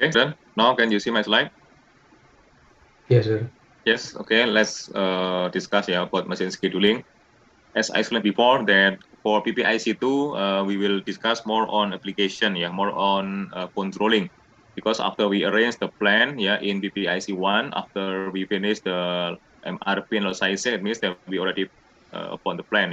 Then now can you see my slide? Yes, sir. Yes. Okay. Let's discuss about machine scheduling. As I explained before, that for PPIC2, we will discuss more on application, more on controlling, because after we arrange the plan, in PPIC1, after we finish the MRP and localization, it means that we already upon the plan,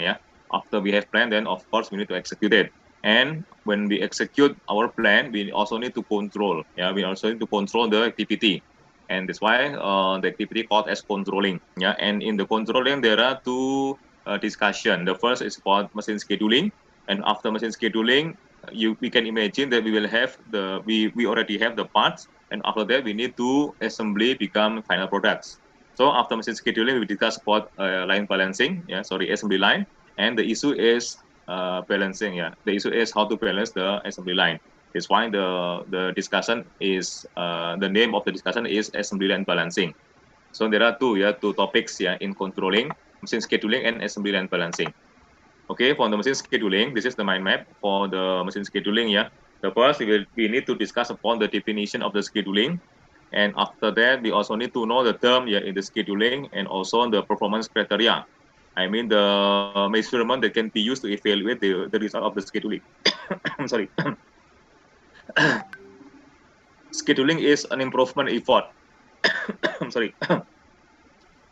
After we have plan, then of course we need to execute it. And when we execute our plan, we also need to control, we also need to control the activity. And that's why the activity called as controlling, And in the controlling, there are two discussion. The first is about machine scheduling, and after machine scheduling, we can imagine that we will have we already have the parts, and after that we need to assembly become final products. So after machine scheduling, we discuss about line balancing, assembly line, and the issue is balancing, The issue is how to balance the assembly line. That's why the discussion is the name of the discussion is assembly line balancing. So there are two topics in controlling, machine scheduling and assembly line balancing. Okay, for the machine scheduling, this is the mind map for the machine scheduling. The first we need to discuss upon the definition of the scheduling, and after that we also need to know the term in the scheduling and also the performance criteria. I mean the measurement that can be used to evaluate the result of the scheduling. I'm sorry. Scheduling is an improvement effort. I'm sorry.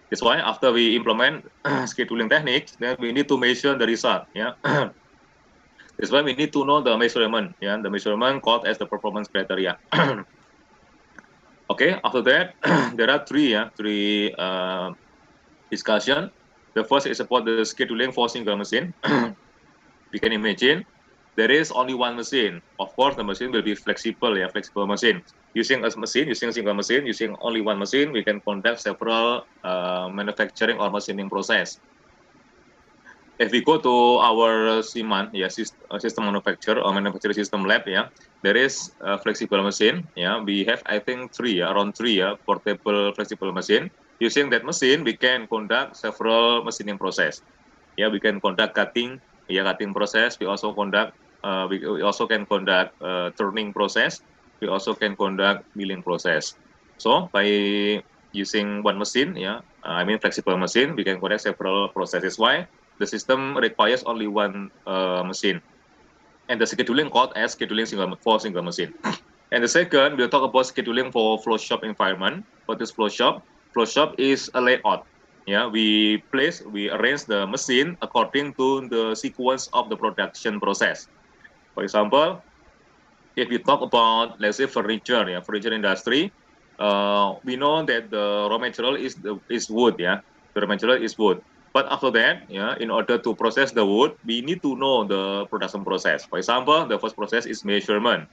That's why after we implement scheduling techniques, then we need to measure the result. That's why we need to know the measurement. The measurement called as the performance criteria. Okay, after that, there are three discussion. The first is about the scheduling for single machine. We can imagine there is only one machine. Of course, the machine will be flexible, flexible machine. Using a single machine, using only one machine, we can conduct several manufacturing or machining process. If we go to our SIMAN, system manufacturer or manufacturing system lab, there is a flexible machine. We have, I think, around three, portable flexible machine. Using that machine, we can conduct several machining process. We can conduct cutting, cutting process. We also conduct, we also can conduct turning process. We also can conduct milling process. So by using one machine, I mean flexible machine, we can conduct several processes. Why? The system requires only one machine. And the scheduling called as scheduling for single machine. And the second, we'll talk about scheduling for flow shop environment. What is flow shop? Flow shop is a layout. We arrange the machine according to the sequence of the production process. For example, if we talk about, let's say, furniture industry, we know that the raw material is wood, The raw material is wood. But after that, in order to process the wood, we need to know the production process. For example, the first process is measurement.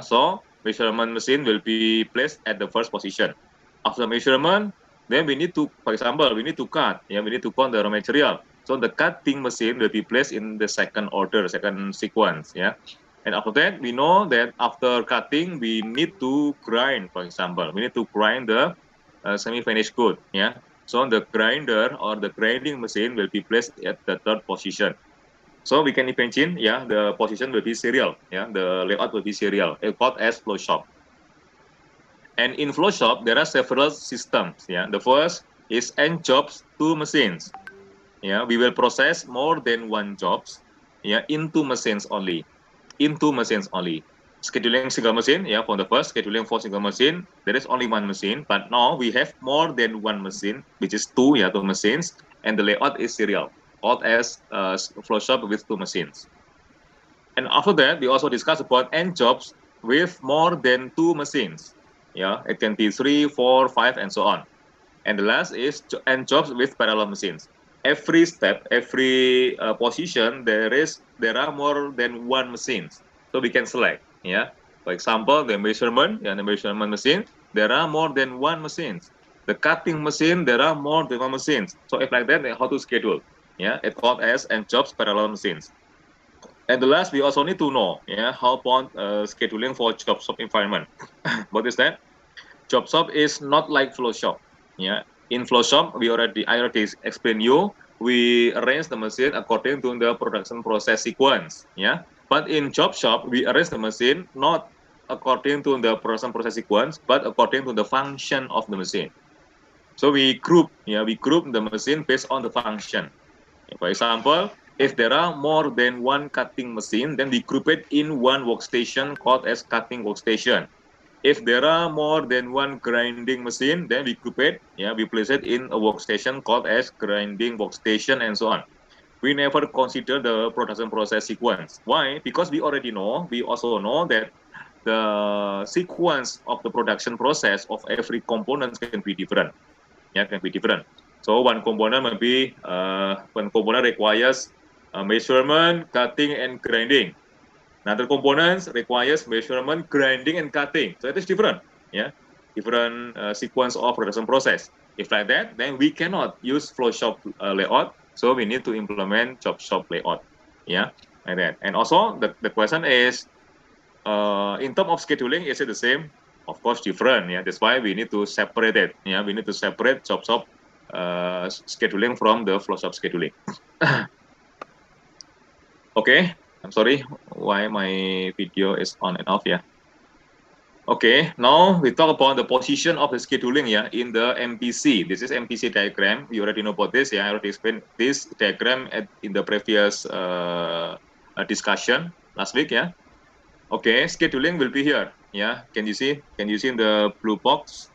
So measurement machine will be placed at the first position. After measurement, then we need to, for example, we need to cut. We need to cut the raw material. So the cutting machine will be placed in the second order, second sequence. And after that, we know that after cutting, we need to grind. For example, we need to grind the semi-finished good. So the grinder or the grinding machine will be placed at the third position. So we can imagine, the position will be serial. The layout will be serial. It's called as flow shop. And in flow shop, there are several systems. The first is n jobs, 2 machines. We will process more than one jobs. In 2 machines only. In 2 machines only. Scheduling single machine, for the first scheduling for single machine, there is only one machine. But now we have more than one machine, which is 2 machines, and the layout is serial, called as flow shop with 2 machines. And after that, we also discuss about n jobs with more than 2 machines. It can be 3, 4, 5, and so on. And the last is n jobs with parallel machines. Every step, every position, there are more than one machines. So we can select. For example, the measurement, the measurement machine, there are more than one machines. The cutting machine, there are more than one machines. So if like that, then how to schedule? It's called as n jobs parallel machines. And the last, we also need to know, how about scheduling for job shop environment. What is that? Job shop is not like flow shop. In flow shop, I already explained you. We arrange the machine according to the production process sequence. But in job shop, we arrange the machine not according to the process sequence, but according to the function of the machine. So we group the machine based on the function. For example, if there are more than one cutting machine, then we group it in one workstation called as cutting workstation. If there are more than one grinding machine, then we group it, we place it in a workstation called as grinding workstation, and so on. We never consider the production process sequence. Why? Because we also know that the sequence of the production process of every component can be different. Can be different. So one component requires measurement, cutting, and grinding. Another component requires measurement, grinding, and cutting. So it is different, different sequence of production process. If like that, then we cannot use flow shop layout. So we need to implement job shop layout, like that. And also the question is, in terms of scheduling, is it the same? Of course, different. That's why we need to separate it. We need to separate job shop scheduling from the flow shop scheduling. Okay, I'm sorry why my video is on and off. Okay, now we talk about the position of the scheduling in the MPC. This is MPC diagram. You already know about this. I already explained this diagram in the previous discussion last week. Okay, scheduling will be here. Can you see? Can you see in the blue box?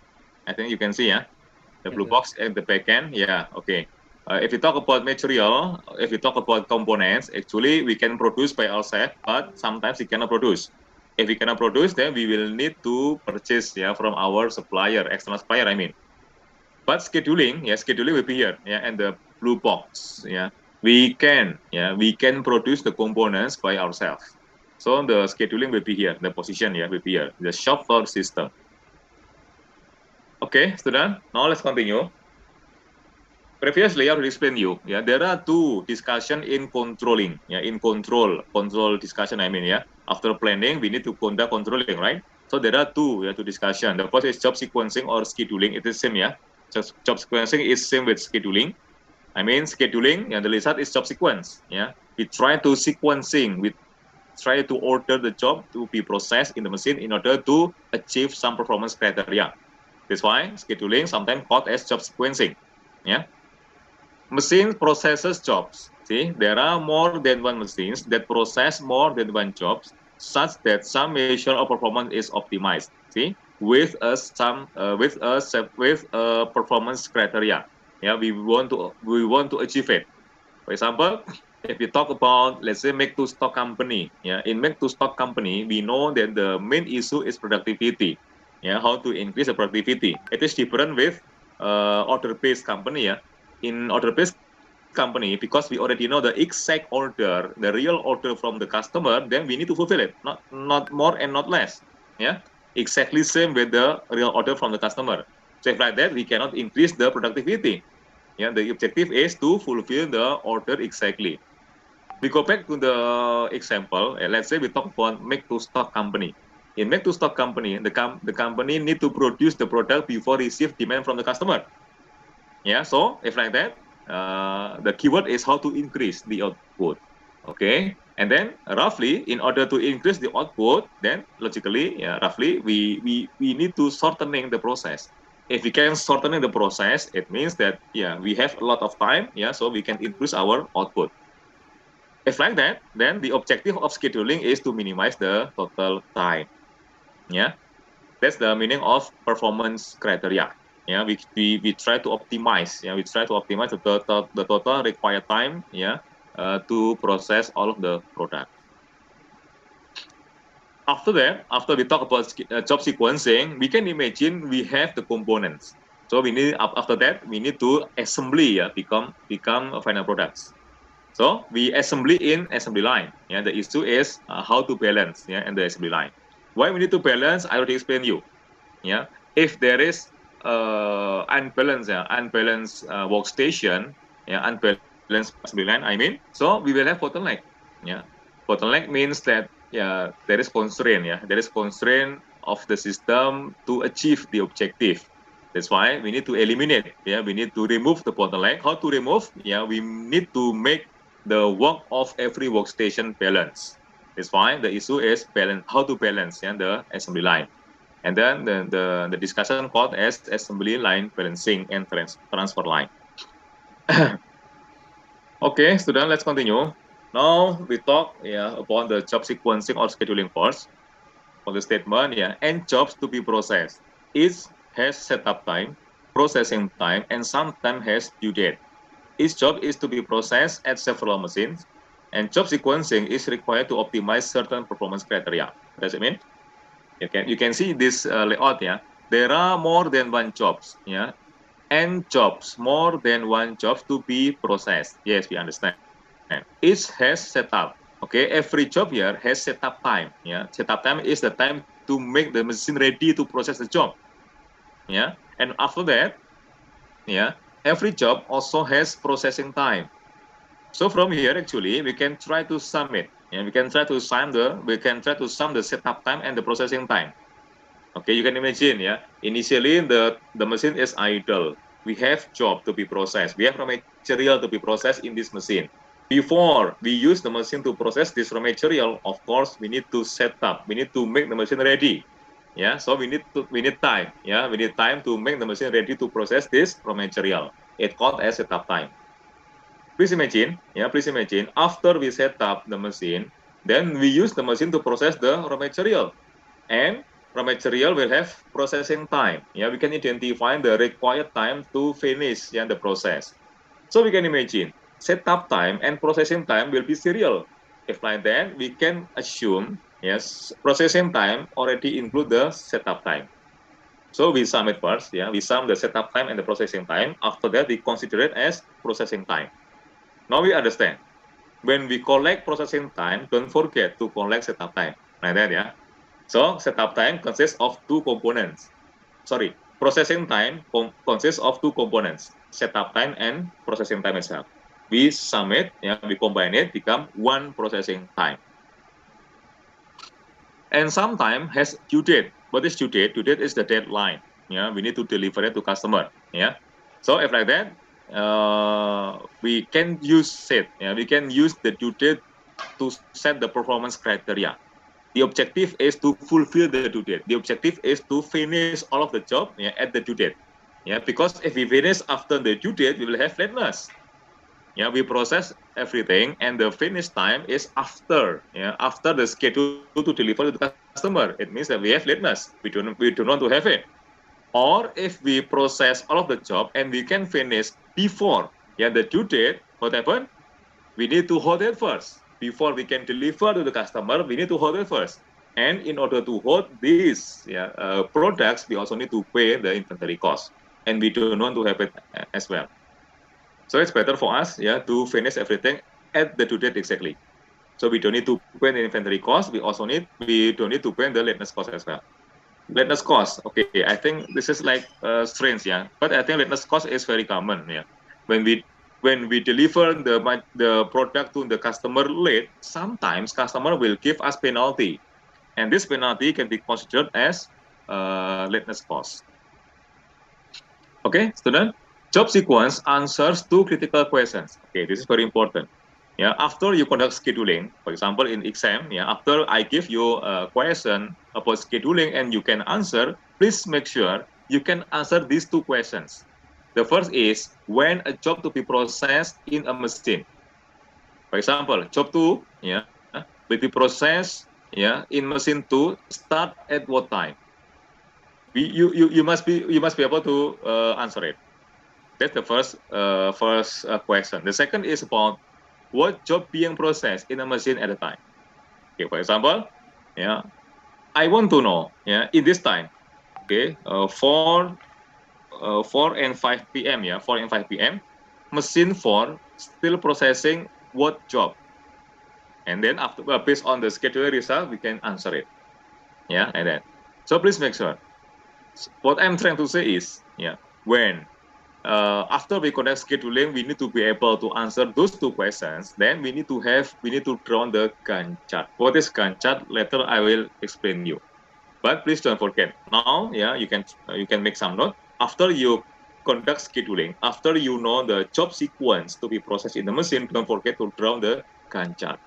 I think you can see. The blue box at the back end. Okay. If we talk about material, if we talk about components, actually we can produce by ourselves, but sometimes we cannot produce. If we cannot produce, then we will need to purchase from our supplier, external supplier, I mean. But scheduling, scheduling will be here, and the blue box, we can produce the components by ourselves. So the scheduling will be here, the position will be here, the shop floor system. Okay, student, now let's continue. Previously, I already explained you, there are two discussion in controlling, in control discussion, I mean, after planning, we need to conduct controlling, right? So there are two discussion. The first is job sequencing or scheduling. It is same, job sequencing is same with scheduling. I mean, scheduling, the result is job sequence, We try to sequencing, we try to order the job to be processed in the machine in order to achieve some performance criteria. That's why scheduling sometimes called as job sequencing, Machine processes jobs. See, there are more than one machines that process more than one jobs, such that some measure of performance is optimized. See, with a performance criteria. We want to achieve it. For example, if we talk about, let's say, make to stock company. In make to stock company, we know that the main issue is productivity. How to increase the productivity. It is different with order-based company. In order-based company, because we already know the exact order, the real order from the customer, then we need to fulfill it, not more and not less. Exactly same with the real order from the customer. So if like that, we cannot increase the productivity. The objective is to fulfill the order exactly. We go back to the example. Let's say we talk about make to stock company. In make to stock company, the company need to produce the product before receive demand from the customer. So if like that, the keyword is how to increase the output. Okay, and then roughly, in order to increase the output, then logically, roughly, we need to shortening the process. If we can shortening the process, it means that we have a lot of time, so we can increase our output. If like that, then the objective of scheduling is to minimize the total time. That's the meaning of performance criteria. We try to optimize. We try to optimize the total required time. To process all of the product. After that, after we talk about job sequencing, we can imagine we have the components. So we need after that we need to assembly. Become final products. So we assembly in assembly line. The issue is how to balance. And the assembly line. Why we need to balance? I already explained you. If there is unbalanced workstation, unbalanced assembly line, I mean, so we will have bottleneck. Bottleneck means that there is constraint. There is constraint of the system to achieve the objective. That's why we need to eliminate. We need to remove the bottleneck. How to remove? We need to make the work of every workstation balance. It's fine. The issue is how to balance the assembly line. And then the discussion called as assembly line balancing and transfer line. Okay, student, let's continue. Now we talk about the job sequencing or scheduling first. For the statement, and jobs to be processed. Each has setup time, processing time, and sometimes has due date. Each job is to be processed at several machines, and job sequencing is required to optimize certain performance criteria. What does it mean? You can see this layout. There are more than one jobs. And jobs, more than one job to be processed. Yes, we understand. Each has setup. Okay, every job here has setup time. Setup time is the time to make the machine ready to process the job. And after that, every job also has processing time. So from here, actually, we can try to sum it. We can try to sum the setup time and the processing time. Okay, you can imagine, initially the machine is idle. We have job to be processed. We have raw material to be processed in this machine. Before we use the machine to process this raw material, of course, we need to set up. We need to make the machine ready. So we need time. We need time to make the machine ready to process this raw material. It's called as setup time. Please imagine, after we set up the machine, then we use the machine to process the raw material. And raw material will have processing time. We can identify the required time to finish the process. So we can imagine setup time and processing time will be serial. If like that, we can assume processing time already include the setup time. So we sum it first. We sum the setup time and the processing time. After that, we consider it as processing time. Now we understand. When we collect processing time, don't forget to collect setup time. Like that, So setup time consists of two components. Sorry, processing time consists of two components, setup time and processing time itself. We sum it, we combine it, become one processing time. And sometimes has due date. What is due date? Due date is the deadline. We need to deliver it to customer. So if like that, we can use it. We can use the due date to set the performance criteria. The objective is to fulfill the due date. The objective is to finish all of the job at the due date. Because if we finish after the due date, we will have lateness. We process everything, and the finish time is after the schedule to deliver to the customer. It means that we have lateness. We do not want to have it. Or if we process all of the job and we can finish before the due date, what happened? We need to hold it first. Before we can deliver to the customer, we need to hold it first. And in order to hold these products, we also need to pay the inventory cost. And we don't want to have it as well. So it's better for us to finish everything at the due date exactly. So we don't need to pay the inventory cost. We don't need to pay the lateness cost as well. Lateness cost, okay, I think this is like strange, but I think lateness cost is very common. When we deliver the product to the customer late, sometimes customer will give us penalty, and this penalty can be considered as lateness cost. Okay, student. Job sequence answers two critical questions. Okay, this is very important. After you conduct scheduling, for example, in exam, after I give you a question about scheduling and you can answer, please make sure you can answer these two questions. The first is when a job to be processed in a machine. For example, job 2, will be processed, in machine 2, start at what time? You must be able to answer it. That's the first question. The second is about what job being processed in a machine at a time. Okay, for example, I want to know, in this time, okay, 4 and 5 p.m. 4 and 5 p.m. Machine 4 still processing what job? And then after, based on the schedule result, we can answer it. And then, so please make sure. What I'm trying to say is, when after we conduct scheduling, we need to be able to answer those two questions. Then we need to draw the Gantt chart. What is Gantt chart? Later I will explain you. But please don't forget. Now, you can make some note. After you conduct scheduling, after you know the job sequence to be processed in the machine, don't forget to draw the Gantt chart.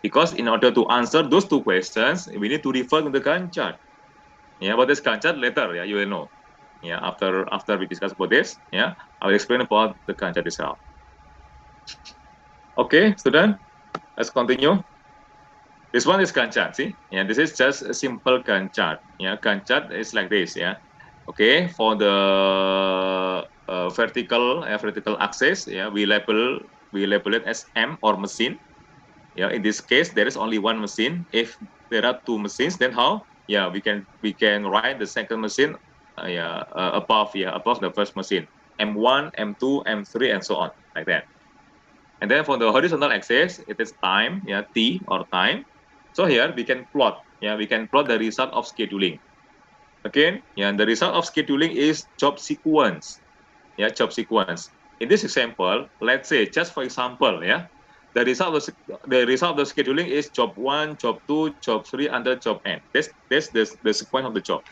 Because in order to answer those two questions, we need to refer to the Gantt chart. Yeah, what is Gantt chart later? Yeah, you will know. Yeah, after we discuss about this, yeah, I will explain about the Gantt chart itself. Okay, student, let's continue. This one is Gantt chart. See, yeah, this is just a simple Gantt chart. Yeah, Gantt chart is like this. Yeah, okay. For the vertical axis, yeah, we label it as M or machine. Yeah, in this case, there is only one machine. If there are two machines, then how? Yeah, we can write the second machine, above the first machine. M1, M2, M3, and so on, like that. And then for the horizontal axis, it is time, yeah, T or time. So here we can plot, yeah, we can plot the result of scheduling. Again, yeah, the result of scheduling is job sequence, yeah, job sequence. In this example, let's say, just for example, yeah, the result of the scheduling is job 1, job 2, job 3, under job N. This the sequence of the job.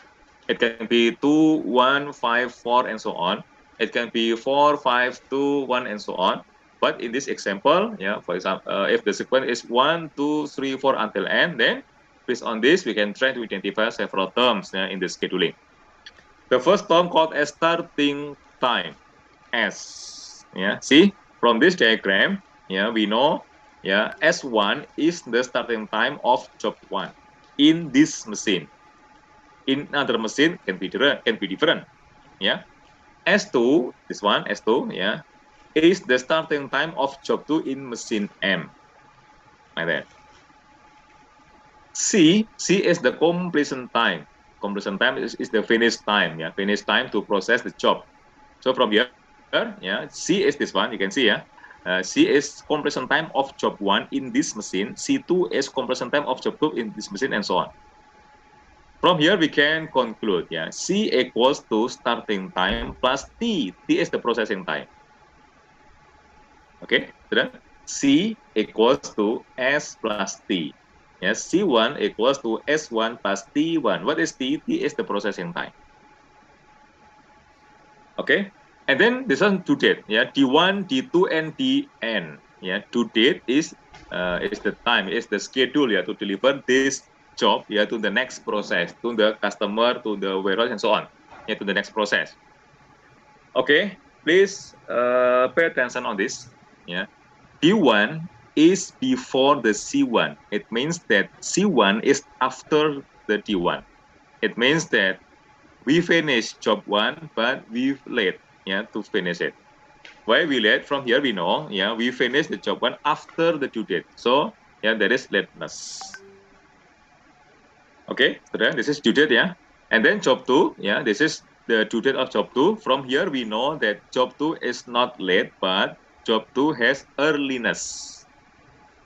It can be 2, 1, 5, 4, and so on. It can be 4, 5, 2, 1, and so on. But in this example, yeah, for example, if the sequence is 1, 2, 3, 4 until N, then based on this, we can try to identify several terms, yeah, in the scheduling. The first term called as starting time, S. Yeah, see, from this diagram, yeah, we know, yeah, S1 is the starting time of job 1 in this machine. In another machine can be different. Yeah, S2, this one, S2, yeah, is the starting time of job 2 in machine M. Like that. C is the completion time. Completion time is the finish time, yeah, finish time to process the job. So from here, yeah, C is this one, you can see, yeah. C is completion time of job 1 in this machine. C2 is completion time of job 2 in this machine, and so on. From here, we can conclude, yeah, C equals to starting time plus T. T is the processing time. Okay, then C equals to S plus T. Yes, C1 equals to S1 plus T1. What is T? T is the processing time. Okay, and then this one due date. Yeah, D1, D2, and Dn. Yeah, due date is the time, is the schedule, yeah, to deliver this job, yeah, to the next process, to the customer, to the warehouse, and so on, yeah, to the next process. Okay, please pay attention on this. Yeah, D1 is before the C1. It means that C1 is after the D1. It means that we finish job 1, but we late, yeah, to finish it. Why we late? From here we know, yeah, we finish the job 1 after the due date. So, yeah, there is lateness. Okay, so then this is due date, yeah. And then job 2, yeah, this is the due date of job 2. From here we know that job 2 is not late, but job 2 has earliness.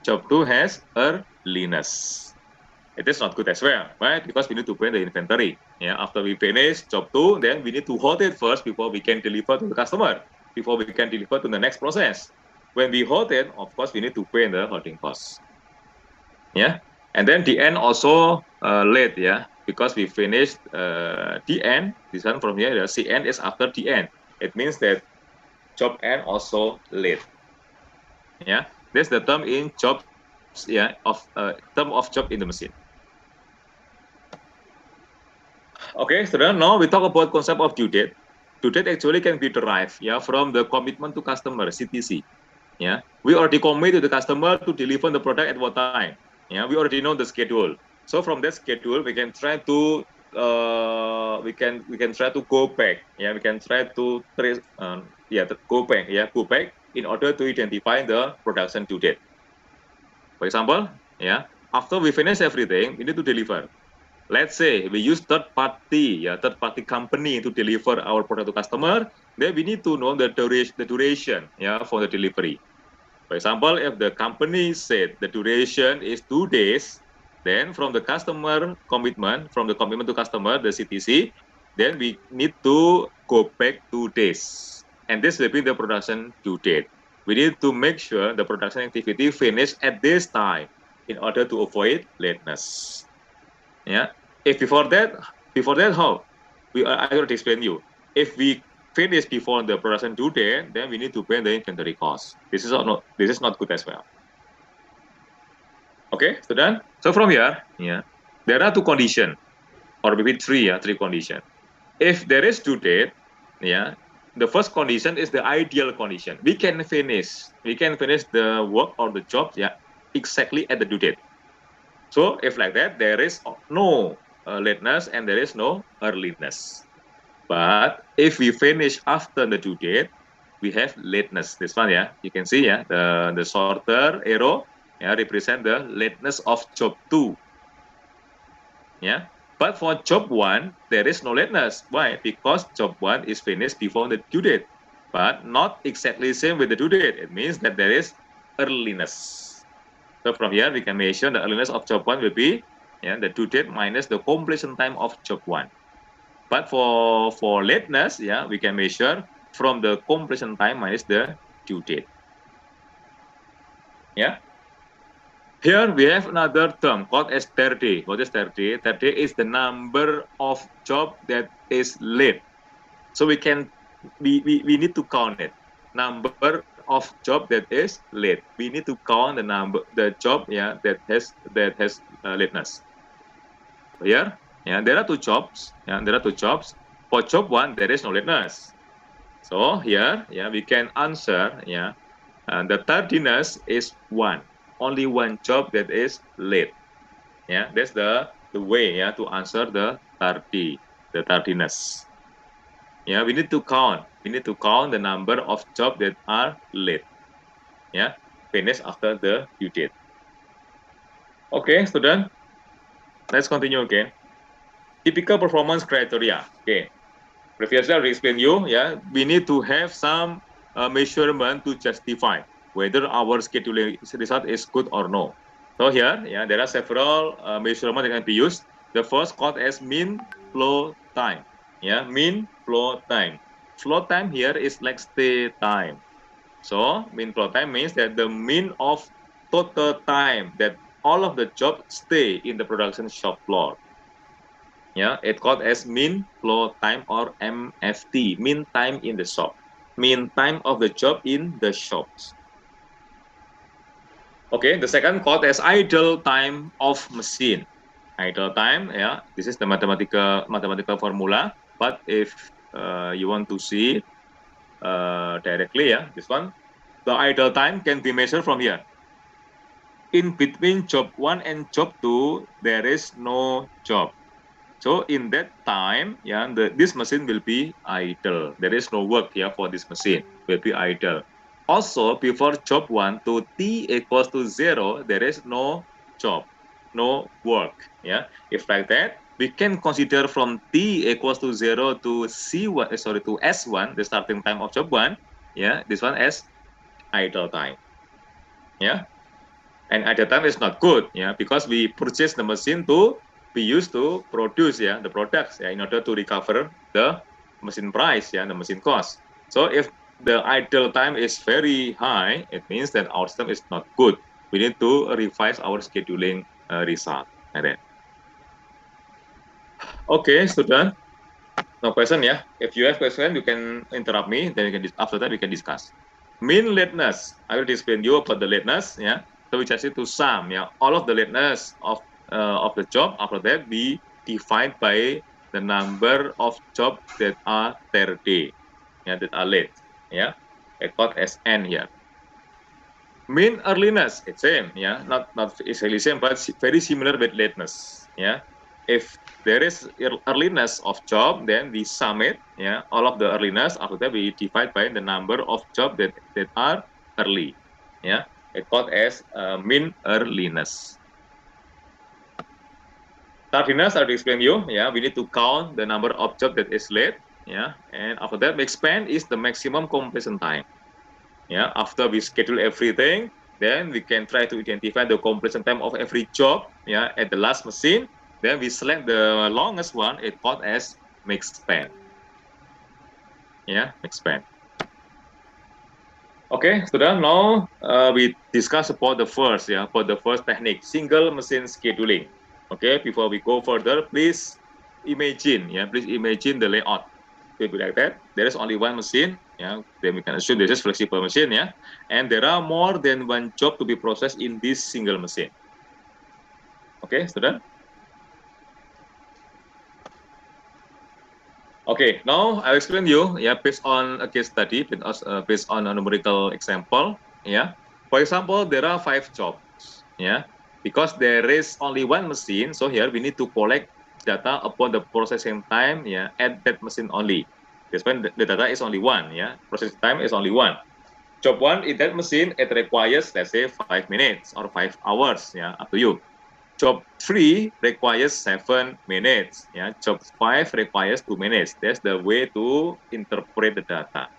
Job 2 has earliness. It is not good as well, right? Because we need to print the inventory. Yeah, after we finish job 2, then we need to hold it first before we can deliver to the customer, before we can deliver to the next process. When we hold it, of course, we need to pay the holding costs. Yeah, and then the end also late, yeah, because we finished the end. This one from here, the CN is after the end. It means that job end also late. Yeah, that's the term in jobs, yeah, of term of job in the machine. Okay, so now we talk about concept of due date. Due date actually can be derived, yeah, from the commitment to customer, CTC. Yeah, we already commit to the customer to deliver the product at what time. Yeah, we already know the schedule. So from that schedule, we can try to we can try to go back. Yeah, we can try to trace. Go back. Yeah, go back in order to identify the production due date. For example, yeah, after we finish everything, we need to deliver. Let's say we use third party company to deliver our product to customer. Then we need to know the duration, yeah, for the delivery. For example, if the company said the duration is 2 days, then from the customer commitment, from the commitment to customer, the CTC, then we need to go back 2 days. And this will be the production due date. We need to make sure the production activity finish at this time in order to avoid lateness. Yeah. If before that, how? I already explained you. If we finish before the production due date, then we need to pay the inventory cost. This is not good as well. Okay, student. So from here, yeah, there are two conditions, or maybe three, three conditions. If there is due date, yeah, the first condition is the ideal condition. We can finish the work or the job, yeah, exactly at the due date. So if like that, there is no lateness and there is no earliness. But if we finish after the due date, we have lateness. This one, yeah, you can see, yeah, the shorter arrow, yeah, represent the lateness of job 2. Yeah, but for job 1, there is no lateness. Why? Because job 1 is finished before the due date, but not exactly same with the due date. It means that there is earliness. So from here, we can measure the earliness of job 1 will be, yeah, the due date minus the completion time of job 1. But for lateness, yeah, we can measure from the completion time minus the due date. Yeah. Here we have another term called as TERDE. What is TERDE? TERDE is the number of job that is late. So we need to count it. Number of job that is late. We need to count the job, yeah, that has lateness. So here, yeah, there are two jobs. Yeah, there are two jobs. For job 1, there is no lateness. So here, yeah, we can answer, yeah, the tardiness is 1. Only one job that is late. Yeah, that's the way, yeah, to answer the tardiness. Yeah, we need to count. We need to count the number of jobs that are late. Yeah, finish after the due date. Okay, student. Let's continue again. Typical performance criteria. Okay. Previously, I explained you. Yeah, we need to have some measurement to justify whether our scheduling result is good or no. So here, yeah, there are several measurements that can be used. The first called as mean flow time. Yeah, mean flow time. Flow time here is like stay time. So mean flow time means that the mean of total time that all of the jobs stay in the production shop floor. Yeah, it called as mean flow time or MFT, mean time in the shop, mean time of the job in the shops. Okay, the second called as idle time of machine. Idle time, yeah, this is the mathematical formula. But if you want to see directly, yeah, this one, the idle time can be measured from here. In between job 1 and job 2, there is no job. So in that time, yeah, this machine will be idle. There is no work here for this machine, will be idle. Also, before job 1 to t equals to 0, there is no job, no work. Yeah, if like that, we can consider from t equals to 0 to to s1, the starting time of job 1. Yeah, this one as idle time. Yeah, and idle time is not good. Yeah, because we purchase the machine to be used to produce, yeah, the products, yeah, in order to recover the machine price, yeah, the machine cost. So if the idle time is very high, it means that our system is not good. We need to revise our scheduling result. Like that. Okay, student. No question, yeah. If you have question, you can interrupt me. Then we can after that we can discuss. Mean lateness. I will explain you about the lateness. Yeah. So we just need to sum. Yeah. All of the lateness of the job. After that, we divide by the number of jobs that are per day. Yeah, that are late. Yeah. It's called as n here. Mean earliness. It's same. Yeah. Not exactly same, but very similar with lateness. Yeah. If there is earliness of job, then we sum it, yeah, all of the earliness. After that, we divide by the number of job that are early. Yeah, it called as mean earliness. Tardiness, I'll explain you. Yeah, we need to count the number of job that is late. Yeah, and after that, we expand is the maximum completion time. Yeah, after we schedule everything, then we can try to identify the completion time of every job. Yeah, at the last machine. Then we select the longest one. It called as mix span. Yeah, mix span. Okay, so then now we discuss about the first, yeah, for the first technique, single machine scheduling. Okay, before we go further, please imagine, yeah, please imagine the layout. It will be like that. There is only one machine, yeah. Then we can assume this is flexible machine, yeah, and there are more than one job to be processed in this single machine. Okay, student? Okay, now I'll explain you, based on a case study, based on a numerical example, For example, there are 5 jobs, because there is only one machine, so here we need to collect data upon the processing time, at that machine only. That's when the data is only one, processing time is only one. Job 1 in that machine, it requires, let's say, 5 minutes or 5 hours, up to you. Job 3 requires 7 minutes. Job 5 requires 2 minutes. That's the way to interpret the data.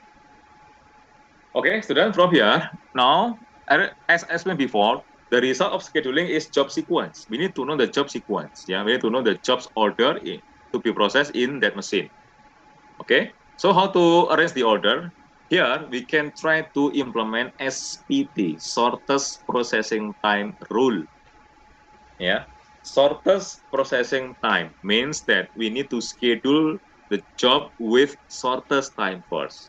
Okay, student, from here, now, as explained before, the result of scheduling is job sequence. We need to know the job sequence. We need to know the jobs order to be processed in that machine. Okay, so how to arrange the order? Here, we can try to implement SPT, shortest processing time rule. Shortest processing time means that we need to schedule the job with shortest time first.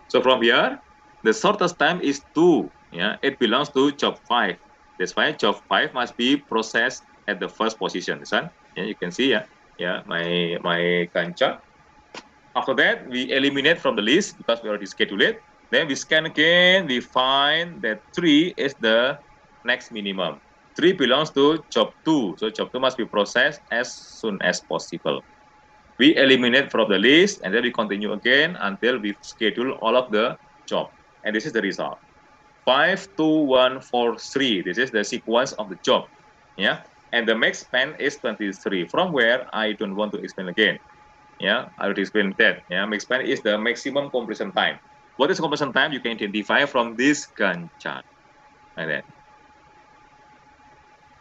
So from here, the shortest time is 2. It belongs to job 5. That's why job 5 must be processed at the first position. You can see, my Gantt chart. After that, we eliminate from the list because we already scheduled it. Then we scan again. We find that 3 is the next minimum. 3 belongs to job 2. So job 2 must be processed as soon as possible. We eliminate from the list, and then we continue again until we schedule all of the job. And this is the result. 5, 2, 1, 4, 3. This is the sequence of the job. And the max span is 23. From where I don't want to explain again. I will explain that. Max span is the maximum completion time. What is completion time? You can identify from this Gantt chart. Like that.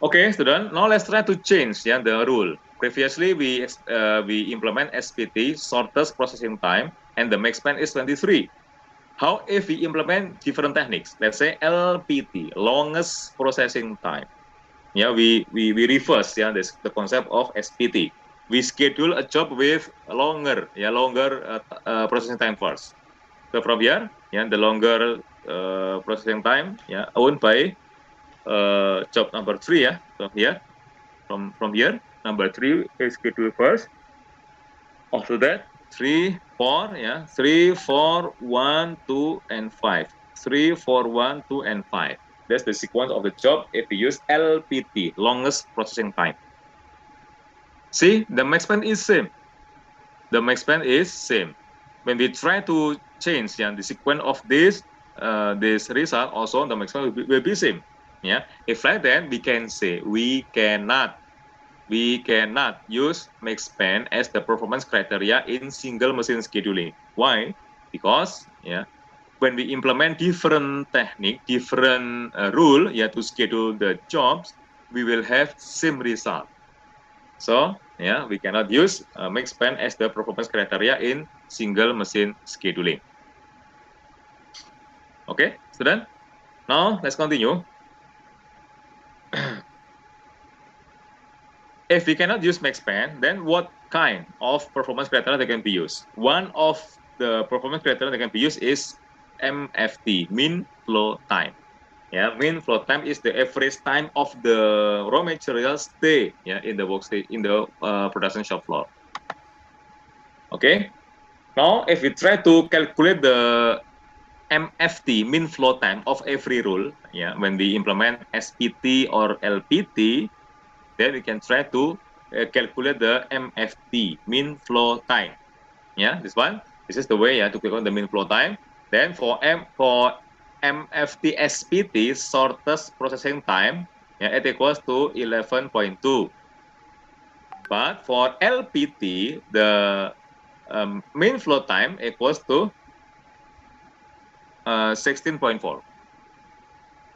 Okay, student. Now let's try to change the rule. Previously, we implement SPT, shortest processing time, and the max span is 23. How if we implement different techniques? Let's say LPT, longest processing time. We reverse the concept of SPT. We schedule a job with longer processing time first. So from here, the longer processing time, owned by job number 3, So here, from here, number 3 is scheduled first. After that, 3, 4, 3, 4, 1, 2, and 5. 3, 4, 1, 2, and 5. That's the sequence of the job if we use LPT, longest processing time. See, the max span is same. The max span is same. When we try to change the sequence of this result, also the max span will be same. If like that, we can say we cannot use max span as the performance criteria in single machine scheduling. Why? Because when we implement different technique, different rule to schedule the jobs, we will have same result. So we cannot use max span as the performance criteria in single machine scheduling. Okay, student. Now let's continue. If we cannot use max span, then what kind of performance criteria that can be used? One of the performance criteria that can be used is MFT, mean flow time. Mean flow time is the average time of the raw material stay in the workstation, in the production shop floor. Okay. Now, if we try to calculate the MFT, mean flow time of every rule, when we implement SPT or LPT, then we can try to calculate the MFT, mean flow time. This one. This is the way to calculate the mean flow time. Then for MFT SPT, shortest processing time, it equals to 11.2. But for LPT, the mean flow time equals to 16.4.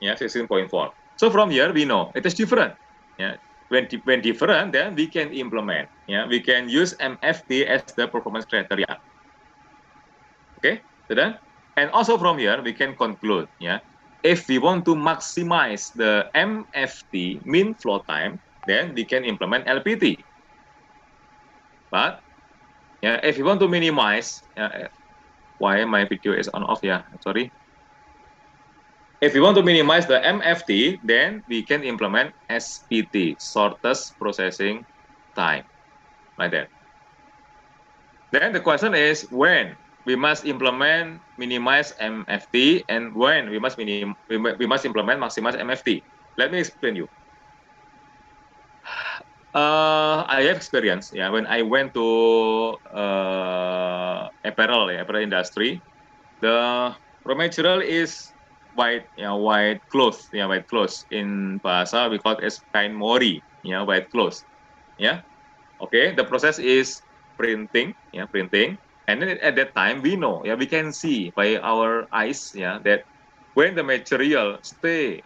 16.4. So from here we know it is different. When different, then we can implement. We can use MFT as the performance criteria. Okay, then, and also from here we can conclude. If we want to maximize the MFT, mean flow time, then we can implement LPT. But if you want to minimize, why my video is on off? Sorry. If we want to minimize the MFT, then we can implement SPT, shortest processing time, like that. Then the question is when we must implement minimize MFT and when we must implement maximize MFT. Let me explain you. I have experience, yeah. When I went to apparel industry, the raw material is white, white clothes, white clothes. In bahasa we call it as kain mori, white clothes, yeah. Okay, the process is printing, printing, and then at that time we know, we can see by our eyes, that when the material stay,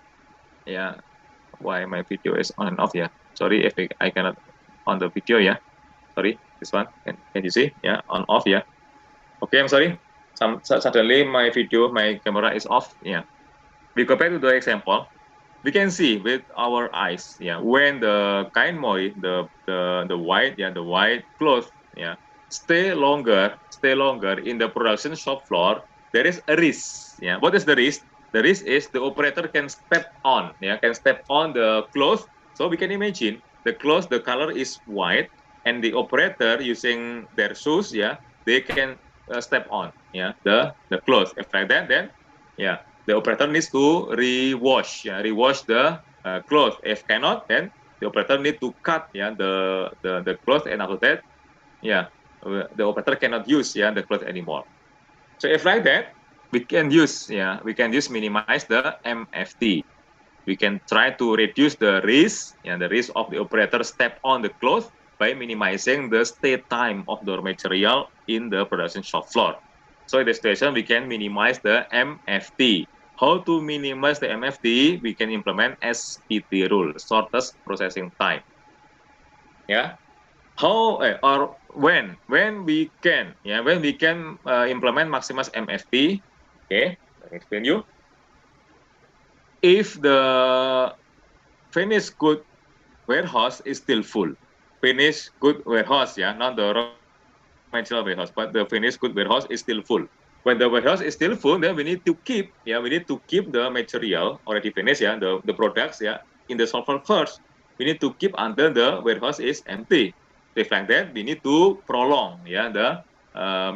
why my video is on and off, sorry if I cannot on the video, sorry, this one, can you see, on off, okay, I'm sorry, suddenly my video, my camera is off, we go back to the example. We can see with our eyes, when the kain moi, the white, the white cloth, stay longer in the production shop floor, there is a risk. What is the risk? The risk is the operator can step on, the cloth. So we can imagine the cloth, the color is white, and the operator using their shoes, they can step on, the cloth. If like that, then the operator needs to rewash the cloth. If cannot, then the operator need to cut the cloth, and after that, the operator cannot use the cloth anymore. So if like that, we can use minimize the MFT. We can try to reduce the risk of the operator step on the cloth by minimizing the stay time of the material in the production shop floor. So in this situation, we can minimize the MFT. How to minimize the MFT? We can implement SPT rule, shortest processing time. How or when we can implement maximize MFT? Okay, let me explain you. If the finished good warehouse is still full, finished good warehouse, not the raw material warehouse, but the finished good warehouse is still full. When the warehouse is still full, then we need to keep, the material already finished, the products, in the shop floor first. We need to keep until the warehouse is empty. If like that, we need to prolong, the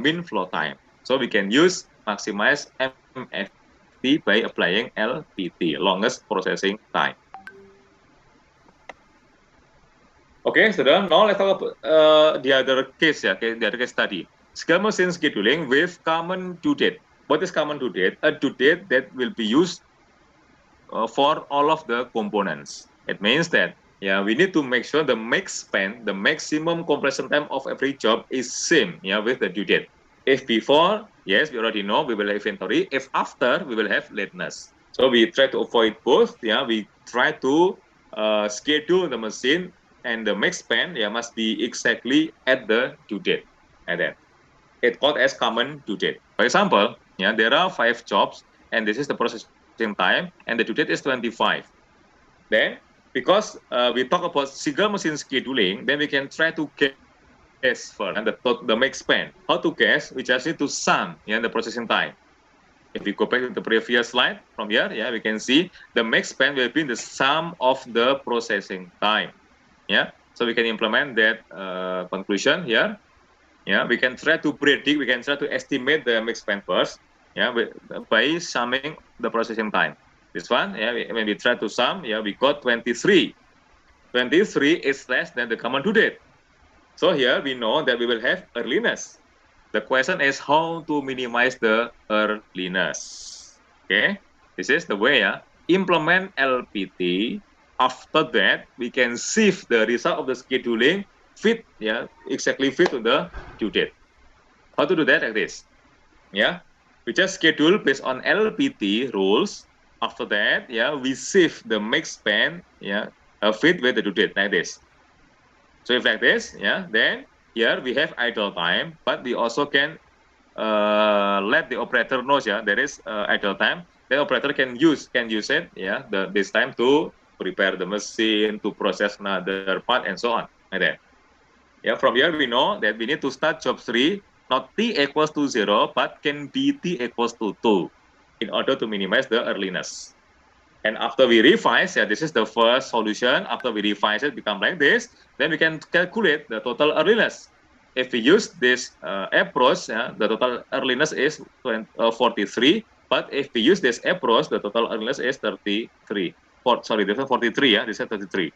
mean flow time. So we can use maximize MFT by applying LPT, longest processing time. Okay, so now let's talk about the other case, the other case study. Scale machine scheduling with common due date. What is common due date? A due date that will be used for all of the components. It means that we need to make sure the max span, the maximum completion time of every job is same with the due date. If before, yes, we already know we will have inventory. If after, we will have lateness. So we try to avoid both. We try to schedule the machine and the max span must be exactly at the due date. And then it's called as common due date. For example, there are 5 jobs, and this is the processing time, and the due date is 25. Then, because we talk about single machine scheduling, then we can try to guess for and the max span. How to guess? We just need to sum the processing time. If we go back to the previous slide from here, we can see the max span will be the sum of the processing time. So we can implement that conclusion here. We can try to predict, we can try to estimate the max span first, by summing the processing time. This one, when we try to sum, we got 23. 23 is less than the common due date. So here we know that we will have earliness. The question is how to minimize the earliness. Okay, this is the way. Implement LPT. After that, we can shift the result of the scheduling exactly fit to the due date. How to do that? Like this. We just schedule based on LPT rules. After that, we shift the max span, fit with the due date like this. So if like this, then here we have idle time, but we also can let the operator knows, there is idle time. The operator can use it, this time to prepare the machine, to process another part, and so on, like that. From here we know that we need to start job 3, not T equals to 0, but can be T equals to 2 in order to minimize the earliness. And after we revise, this is the first solution. After we revise it, become like this. Then we can calculate the total earliness. If we use this approach, the total earliness is 43. But if we use this approach, the total earliness is 33. Sorry, this is 43. This is 33.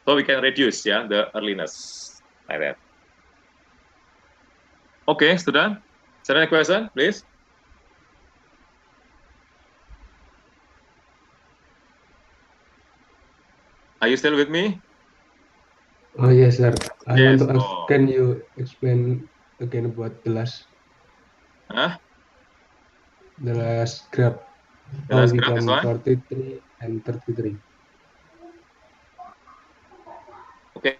So we can reduce the earliness like that. Okay, student. Is there any question, please? Are you still with me? Oh yes, sir. I Yes. want to ask, can you explain again about the last graph? The How last we graph, this become one? 43 and 33. Okay.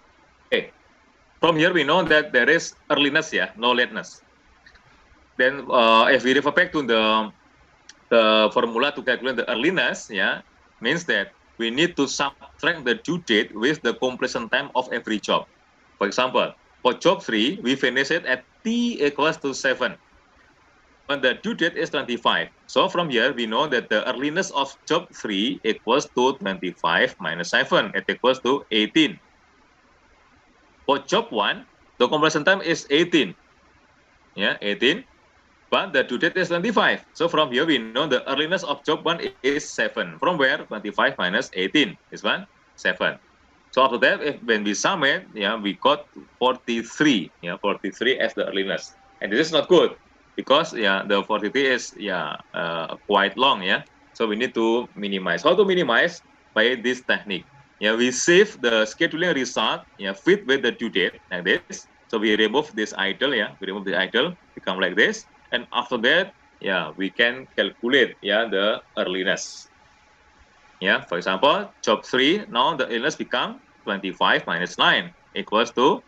From here we know that there is earliness, no lateness. Then if we refer back to the formula to calculate the earliness, means that we need to subtract the due date with the completion time of every job. For example, for job 3, we finish it at t equals to 7. When the due date is 25. So from here, we know that the earliness of job 3 equals to 25 minus 7. It equals to 18. For job 1, the completion time is 18. 18. But the due date is 25. So from here, we know the earliness of job 1 is 7. From where? 25 minus 18 is 7. So after that, when we sum it, we got 43. 43 as the earliness. And this is not good because the 43 is quite long. So we need to minimize. How to minimize? By this technique. We save the scheduling result fit with the due date like this. So we remove this idle. We remove the idle, become like this. And after that, we can calculate the earliness. For example, job 3, now the earliness become 25 minus 9 equals to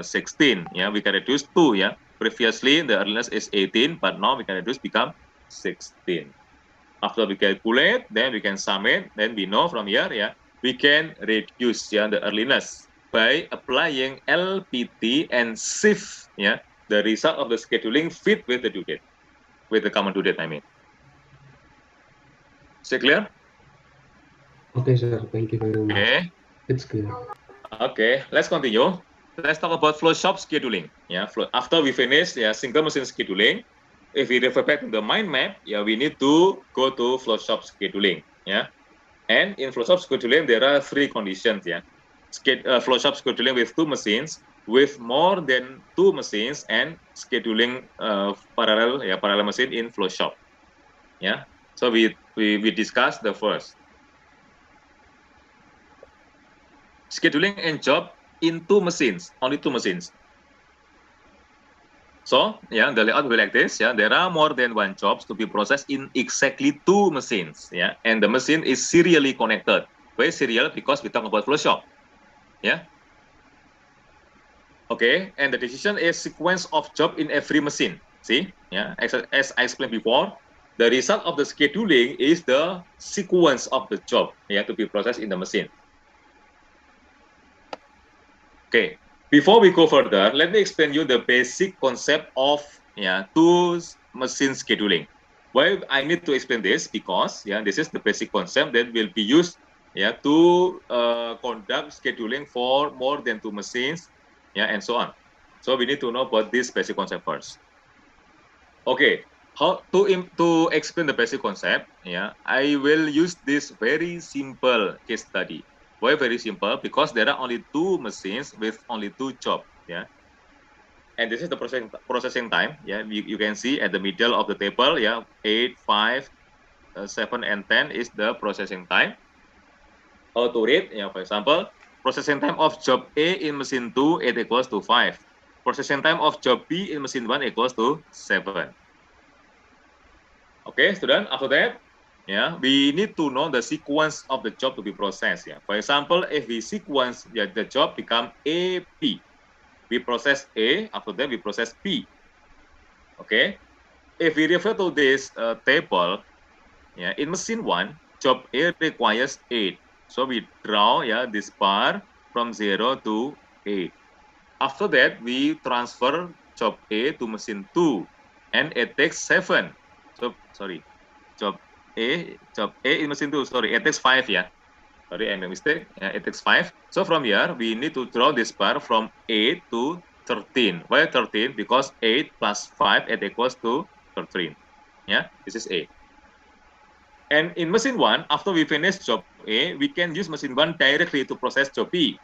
16. We can reduce 2. Previously, the earliness is 18, but now we can reduce become 16. After we calculate, then we can sum it. Then we know from here, we can reduce the earliness by applying LPT and shift the result of the scheduling fit with the due date, with the common due date, I mean. Is it clear? Okay, sir. Thank you very much. Okay. It's clear. Okay, let's continue. Let's talk about flow shop scheduling. After we finish single machine scheduling, if we refer back to the mind map, we need to go to flow shop scheduling. And in flow shop scheduling, there are 3 conditions. Flow shop scheduling with 2 machines, with more than 2 machines, and scheduling parallel machine in flow shop. So we discuss the first. Scheduling and job in 2 machines, only 2 machines. So, the layout will be like this. There are more than 1 jobs to be processed in exactly 2 machines. And the machine is serially connected. Why serial? Because we talk about flow shop. Okay, and the decision is sequence of job in every machine. See, as I explained before, the result of the scheduling is the sequence of the job to be processed in the machine. Okay, before we go further, let me explain you the basic concept of 2 machine scheduling. Why I need to explain this? Because this is the basic concept that will be used to conduct scheduling for more than 2 machines, and so on. So we need to know about this basic concept first. Okay, how to explain the basic concept? I will use this very simple case study. Why very simple? Because there are only 2 machines with only 2 jobs. And this is the processing time. You can see at the middle of the table. 8, 5, 7, and 10 is the processing time. How to read? For example, processing time of job A in machine 2 it equals to 5. Processing time of job B in machine 1 equals to 7. Okay, student. After that, we need to know the sequence of the job to be processed. For example, if we sequence the job become A, B, we process A. After that, we process B. Okay. If we refer to this table, in machine 1, job A requires 8. So we draw this bar from 0 to 8. After that, we transfer job A to machine 2, and it takes 7. So sorry, job job A in machine 2, sorry, it takes 5, yeah. Sorry, I made a mistake. Yeah, it takes 5. So from here, we need to draw this bar from 8 to 13. Why 13? Because 8 plus 5, it equals to 13. Yeah, this is A. And in machine 1, after we finish job A, we can use machine 1 directly to process job B.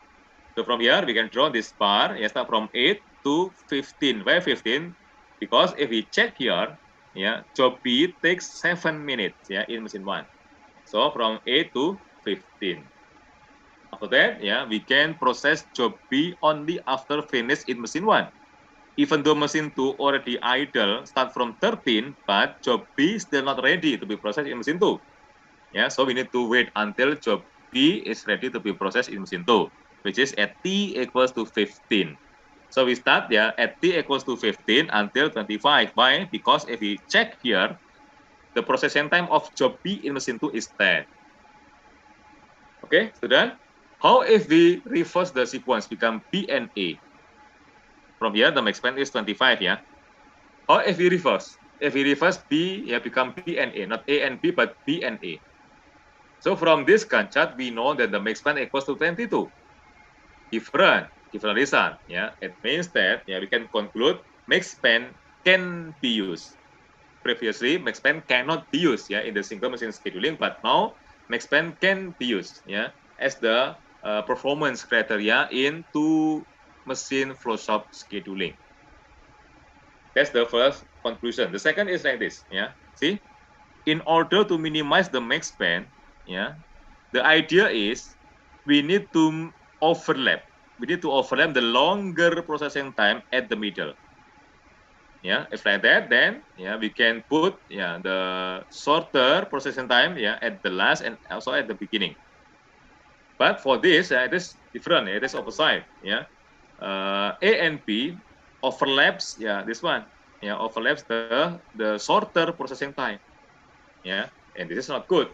So from here, we can draw this bar, yeah, start from 8 to 15. Why 15? Because if we check here, yeah, job B takes 7 minutes, yeah, in machine 1. So from 8 to 15. After that, yeah, we can process job B only after finish in machine 1. Even though machine 2 already idle, start from 13, but job B still not ready to be processed in machine 2. Yeah, so we need to wait until job B is ready to be processed in machine 2, which is at T equals to 15. So we start, yeah, at T equals to 15 until 25. Why? Because if we check here, the processing time of job B in machine 2 is 10. Okay, student? How if we reverse the sequence, become B and A? From here, the max span is 25, yeah? How if we reverse? If we reverse, B, yeah, become B and A, not A and B, but B and A. So from this Gantt chart, we know that the max span equals to 22. Different reason, yeah? It means that, yeah, we can conclude max span can be used. Previously, max span cannot be used, yeah, in the single machine scheduling, but now max span can be used, yeah, as the performance criteria in two machine flow shop scheduling. That's the first conclusion. The second is like this, yeah. See, in order to minimize the max span, yeah, the idea is we need to overlap. We need to overlap the longer processing time at the middle. Yeah, if like that, then yeah, we can put the shorter processing time at the last and also at the beginning. But for this, it is different. It is opposite. Yeah, A and B overlaps. Yeah, this one. Yeah, overlaps the shorter processing time. Yeah, and this is not good.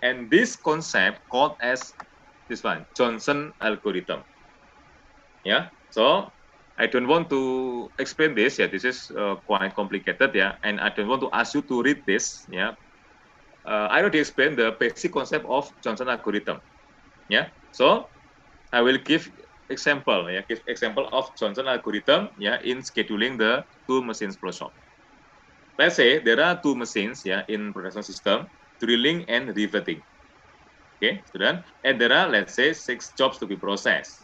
And this concept called as this one Johnson algorithm. Yeah, so I don't want to explain this. Yeah, this is quite complicated. Yeah, and I don't want to ask you to read this. Yeah, I already explained the basic concept of Johnson algorithm. Yeah, so I will give example. Yeah, give example of Johnson algorithm. Yeah, in scheduling the two machines flow shop. Let's say there are two machines. Yeah, in production system, drilling and riveting. Okay, student, and there are, let's say, 6 jobs to be processed.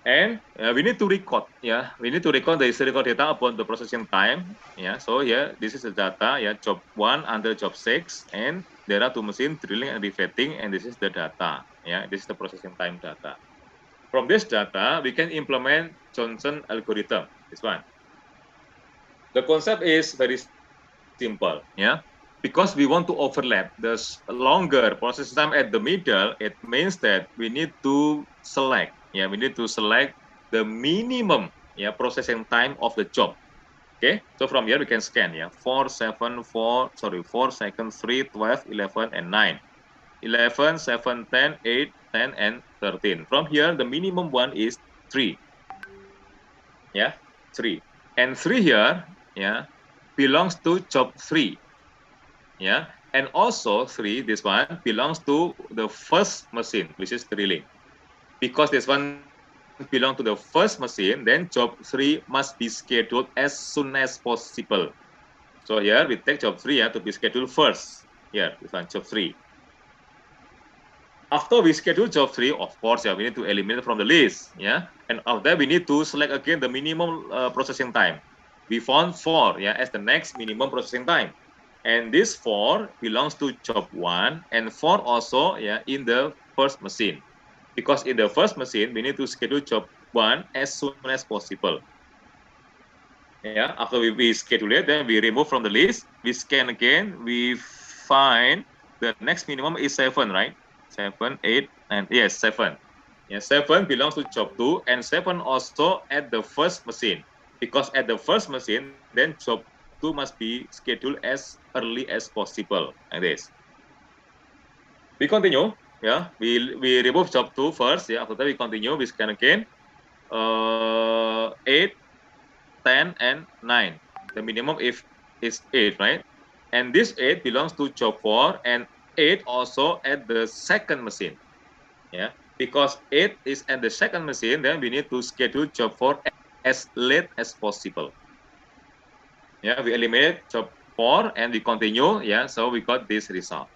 And we need to record, we need to record the historical data about the processing time. So here, this is the data, job 1 under job 6, and there are two machines, drilling and riveting, and this is the data. This is the processing time data. From this data, we can implement Johnson algorithm, this one. The concept is very simple, because we want to overlap the longer process time at the middle. It means that we need to select, we need to select the minimum processing time of the job. Okay, so from here we can scan 4, 7, 4, 4 seconds, 3, 12, 11, and 9. 11, 7, 10, 8, 10, and 13. From here, the minimum one is 3. 3. And 3 here, belongs to job 3. And also 3, this one belongs to the first machine, which is drilling. Because this one belongs to the first machine, then job 3 must be scheduled as soon as possible. So here we take job 3 to be scheduled first. Here, this one, job 3. After we schedule job 3, of course, we need to eliminate from the list. And after that, we need to select again the minimum processing time. We found 4 as the next minimum processing time. And this 4 belongs to job 1, and 4 also in the first machine. Because in the first machine, we need to schedule job 1 as soon as possible. After we schedule it, then we remove from the list. We scan again. We find the next minimum is 7, right? 7, 8, and yes, 7. 7 belongs to job 2, and 7 also at the first machine. Because at the first machine, then job 2 must be scheduled as early as possible, like this. We continue, we remove job 2 first, after that we continue, we scan again, 8, 10, and 9. The minimum is 8, right? And this 8 belongs to job 4 and 8 also at the second machine. Yeah, because 8 is at the second machine, then we need to schedule job 4 as late as possible. Yeah, we eliminate job 4 and we continue. Yeah, so we got this result.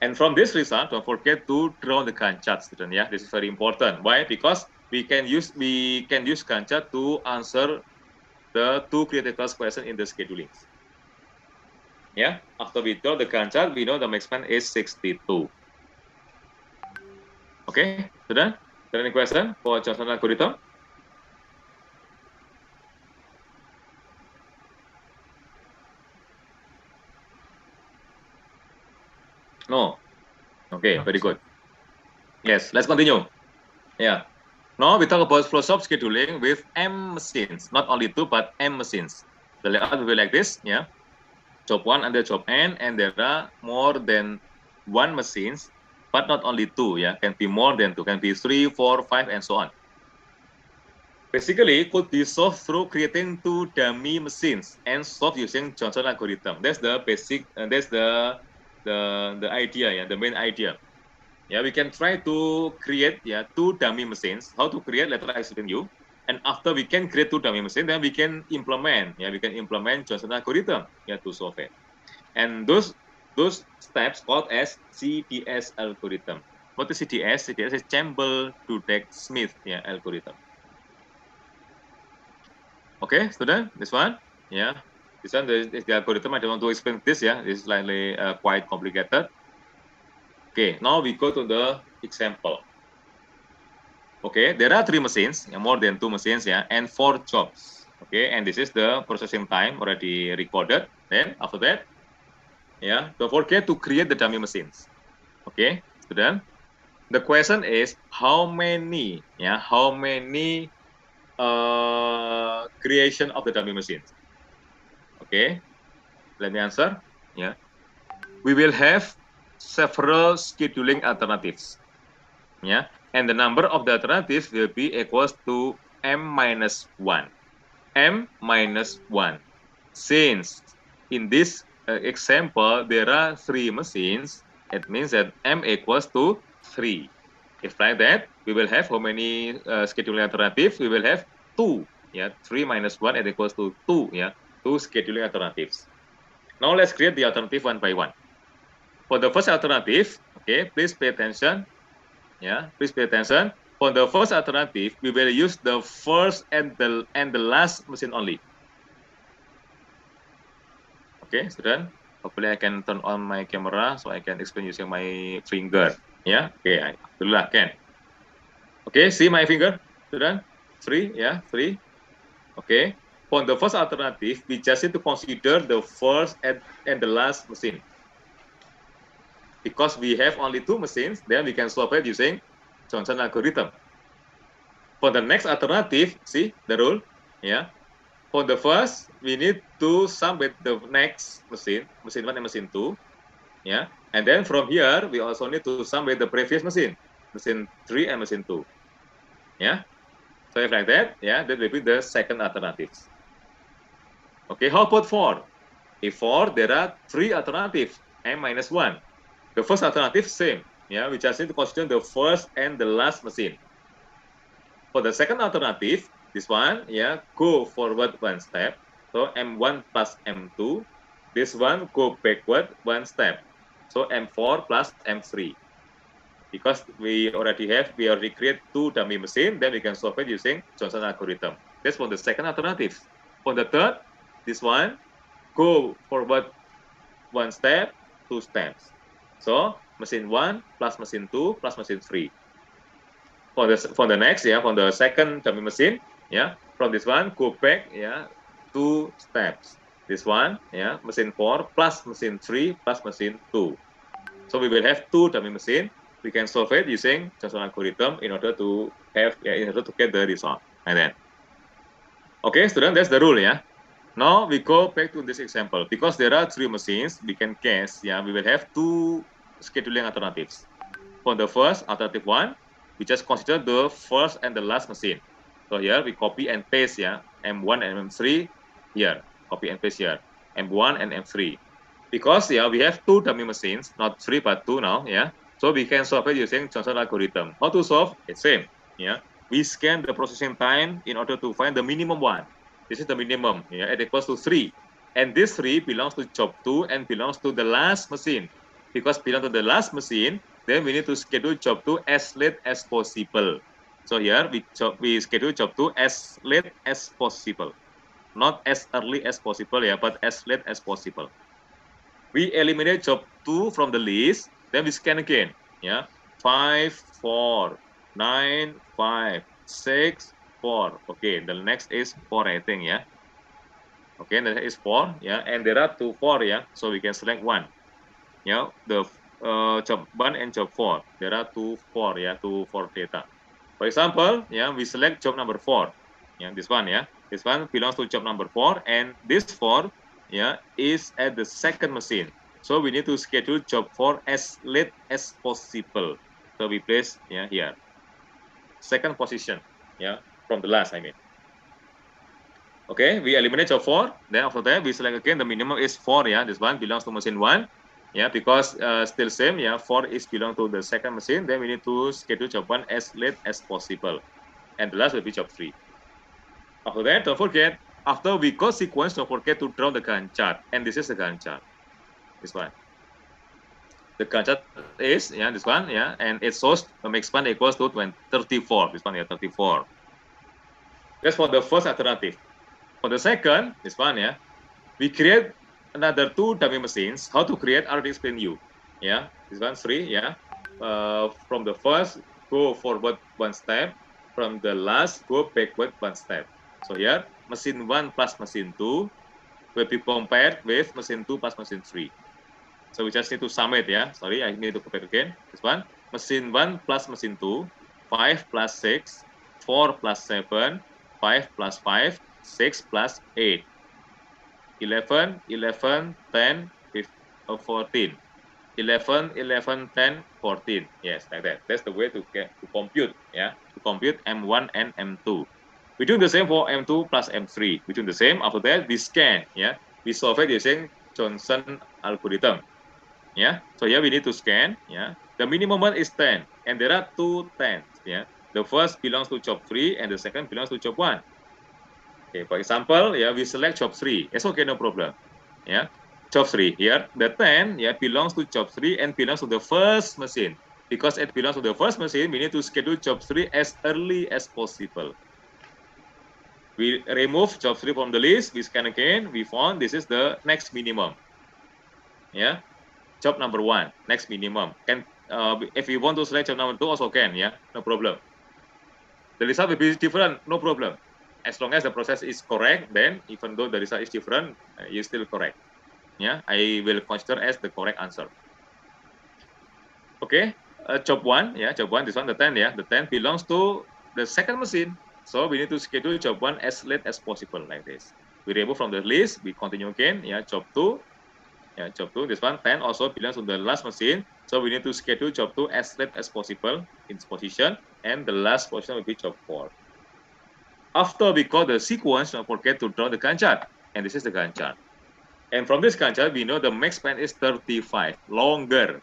And from this result, don't forget to draw the Gantt chart, student. Yeah, this is very important. Why? Because we can use Gantt chart to answer the two critical questions in the scheduling. Yeah, after we draw the Gantt chart, we know the max span is 62. Okay, student. Is there any question for Johnson algorithm? No. Okay, very good. Yes, let's continue. Yeah. Now we talk about Flowshop scheduling with M machines, not only 2, but M machines. The layout will be like this, yeah. Job 1 under job N, and there are more than 1 machines, but not only 2, yeah. Can be more than 2, can be 3, 4, 5, and so on. Basically, could be solved through creating 2 dummy machines and solved using Johnson algorithm. That's the basic, that's the idea, yeah, the main idea. Yeah, we can try to create 2 dummy machines. How to create? Later I explain you. And after we can create 2 dummy machines, then we can implement. Yeah, we can implement Johnson algorithm. Yeah, to solve it. And those steps called as CDS algorithm. What is CDS? CDS is Campbell-Dudek-Smith algorithm. Okay, student, this one. Yeah, this one is the algorithm. I don't want to explain this. Yeah, this is slightly quite complicated. Okay, now we go to the example. Okay, there are 3 machines, more than 2 machines, and 4 jobs. Okay, and this is the processing time already recorded. Then after that, don't forget to create the dummy machines. Okay, student. The question is how many creation of the dummy machines? Okay, let me answer. Yeah, we will have several scheduling alternatives. Yeah, and the number of the alternatives will be equals to m minus 1. M minus 1. Since in this example there are 3 machines, it means that m equals to 3. If like that, we will have how many scheduling alternatives? We will have 2. Yeah, 3 minus 1 is equals to 2. Yeah, 2 scheduling alternatives. Now let's create the alternative one by one. For the first alternative, okay, please pay attention. Yeah, please pay attention. For the first alternative, we will use the first and the last machine only. Okay, student. Hopefully I can turn on my camera so I can explain using my finger. Yeah, okay, I can. Okay, see my finger, student? 3, 3. Okay. For the first alternative, we just need to consider the first and the last machine. Because we have only 2 machines, then we can solve it using Johnson algorithm. For the next alternative, see the rule, For the first, we need to sum with the next machine 1 and machine 2, And then from here, we also need to sum with the previous machine 3 and machine 2, So if like that, that will be the second alternative. Okay, how about 4? If 4, there are 3 alternatives, m minus 1. The first alternative, same. We just need to consider the first and the last machine. For the second alternative, this one, go forward 1 step. So M1 plus M2. This one, go backward 1 step. So M4 plus M3. Because we already create 2 dummy machines, then we can solve it using Johnson algorithm. That's for the second alternative. For the third, this one, go forward 1 step, 2 steps. So machine 1 plus machine 2 plus machine 3. For the next, for the second dummy machine, from this one, go back, 2 steps. This one, machine 4 plus machine 3 plus machine 2. So we will have 2 dummy machine. We can solve it using Johnson algorithm in order to have, in order to get the result. And then, okay, student, that's the rule, Now we go back to this example. Because there are 3 machines, we can guess, we will have 2 scheduling alternatives. For the first, alternative 1, we just consider the first and the last machine. So here we copy and paste, M1 and M3 here, copy and paste here. M1 and M3. Because we have 2 dummy machines, not 3 but 2 now, so we can solve it using Johnson algorithm. How to solve? It's same, we scan the processing time in order to find the minimum one. This is the minimum, it equals to 3, and this 3 belongs to job 2 and belongs to the last machine. Because belong to the last machine, then we need to schedule job 2 as late as possible. So here we schedule job 2 as late as possible, not as early as possible, but as late as possible. We eliminate job 2 from the list, then we scan again. 5, 4, 9, 5, 6, 4. Okay, the next is 4, I think, Okay, the next is 4, and there are 2 4, so we can select one. The job 1 and job 4. There are 2 4, 2 4 data. For example, we select job number 4. This one, this one belongs to job number 4, and this 4, is at the second machine. So we need to schedule job 4 as late as possible. So we place here, second position, from the last, I mean. Okay, we eliminate job 4. Then after that, we select again. The minimum is 4. This one belongs to machine 1. Because still same. 4 is belong to the second machine. Then we need to schedule job 1 as late as possible, and the last will be job 3. After that, don't forget, after we go sequence, don't forget to draw the Gantt chart. And this is the Gantt chart. This one. The Gantt chart is this one, and it shows the max span equals to 34. This one, 34. That's for the first alternative. For the second, this one, we create another 2 dummy machines. How to create? I already explained you. This one 3. From the first, go forward 1 step. From the last, go backward 1 step. So here, machine 1 plus machine 2 will be compared with machine 2 plus machine 3. So we just need to sum it. Sorry, I need to compare again. This one, machine 1 plus machine 2, 5 plus 6, 4 plus 7, 5 plus 5, 6 plus 8, 11, 11, 10, 14, 11, 11, 10, 14. Yes, like that. That's the way to compute, to compute M1 and M2. We do the same for M2 plus M3. We do the same. After that, we scan, we solve it using Johnson algorithm. So here we need to scan, the minimum one is 10, and there are 2 10s, the first belongs to job 3 and the second belongs to job 1. Okay, for example, we select job 3. It's okay, no problem. Job 3 here, the 10 belongs to job 3 and belongs to the first machine. Because it belongs to the first machine, we need to schedule job 3 as early as possible. We remove job 3 from the list, we scan again, we found this is the next minimum. Job number 1, next minimum. Can if you want to select job number 2 also can, no problem. The result will be different, no problem. As long as the process is correct, then even though the result is different, you're still correct. I will consider as the correct answer. Okay, job 1, job 1, this one, the 10, the 10 belongs to the second machine. So we need to schedule job 1 as late as possible, like this. We remove from the list, we continue again, job 2. Job 2, this one, 10 also belongs to the last machine. So we need to schedule job 2 as late as possible in this position. And the last position will be job 4. After we call the sequence, don't forget to draw the Gantt chart. And this is the Gantt chart. And from this Gantt chart, we know the max span is 35, longer,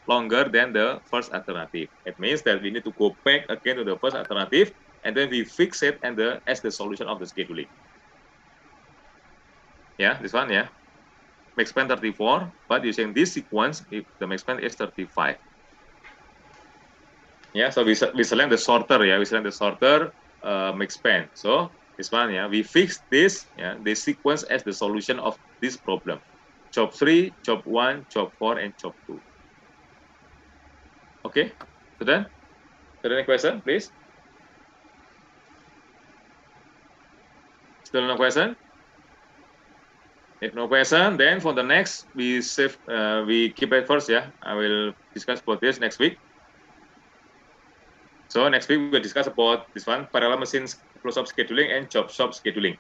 longer than the first alternative. It means that we need to go back again to the first alternative, and then we fix it and as the solution of the scheduling. This one, max span 34, but using this sequence, if the max span is 35. So we select the sorter, we select the sorter max span. So this one, we fix this, the sequence as the solution of this problem. Job 3, job 1, job 4, and job 2. Okay, so then, any question, please? Still no question? If no question, then for the next, we keep it first, I will discuss about this next week. So next week, we'll discuss about this one, parallel machines, close-up scheduling, and job shop scheduling.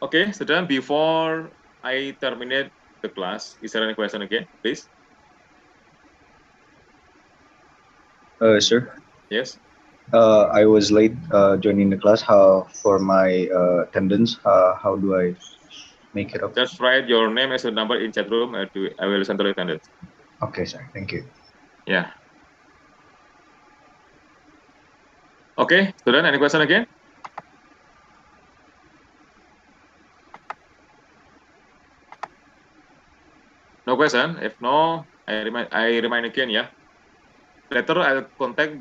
Okay, so then before I terminate the class, is there any question again, please? Sir? Yes? I was late joining the class. How for my attendance? How do I make it up? Just write your name as a number in chat room. I will send to attendance. Okay, sir. Thank you. Yeah. Okay, student, any question again? No question. If no, I remind again, yeah. Later I'll contact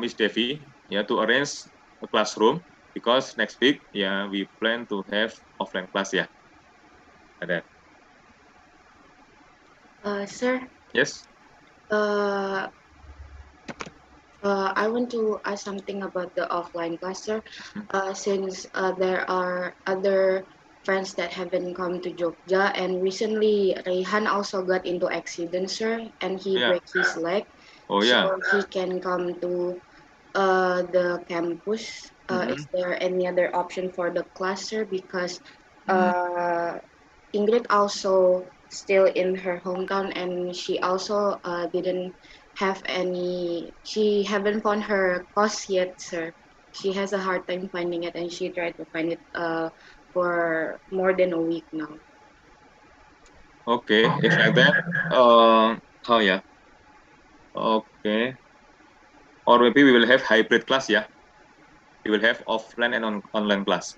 Miss Devi, yeah, to arrange a classroom because next week, yeah, we plan to have offline class, yeah. Like that. Sir, Yes. I want to ask something about the offline class, sir. Since there are other friends that haven't come to Jogja, and recently Rehan also got into accident, sir, and he Yeah. break his leg. Oh So yeah. he can come to the campus. Is there any other option for the class, sir? Because Ingrid also still in her hometown, and she also didn't have any. She haven't found her course yet, sir. She has a hard time finding it, and she tried to find it for more than a week now. Okay. If like that, oh yeah. Okay. Or maybe we will have hybrid class, yeah. We will have offline and online class.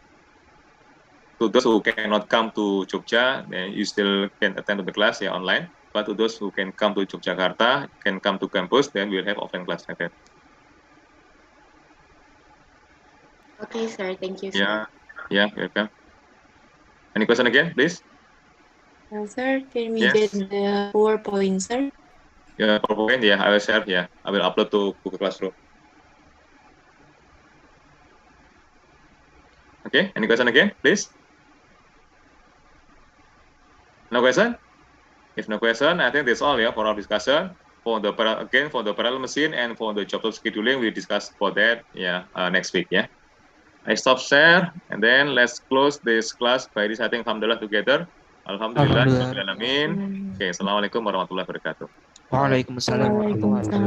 To those who cannot come to Jogja, then you still can attend to the class, yeah, online. But to those who can come to Yogyakarta, can come to campus, then we'll have offline class like that. Okay, sir. Thank you, sir. Yeah, yeah, welcome. Any question again, please? Sir, can we Yes. get the PowerPoint, sir? Yeah, PowerPoint, yeah, I will share, yeah. I will upload to Google Classroom. Okay, any question again, please? No question? If no question, I think that's all, yeah, for our discussion. For the parallel machine and for the job scheduling, we discuss for that, yeah, next week, yeah. I stop share, and then let's close this class by reciting Alhamdulillah together. Alhamdulillah. Alhamdulillah. Amin. Okay, Assalamualaikum warahmatullahi wabarakatuh. Waalaikumsalam warahmatullahi wabarakatuh.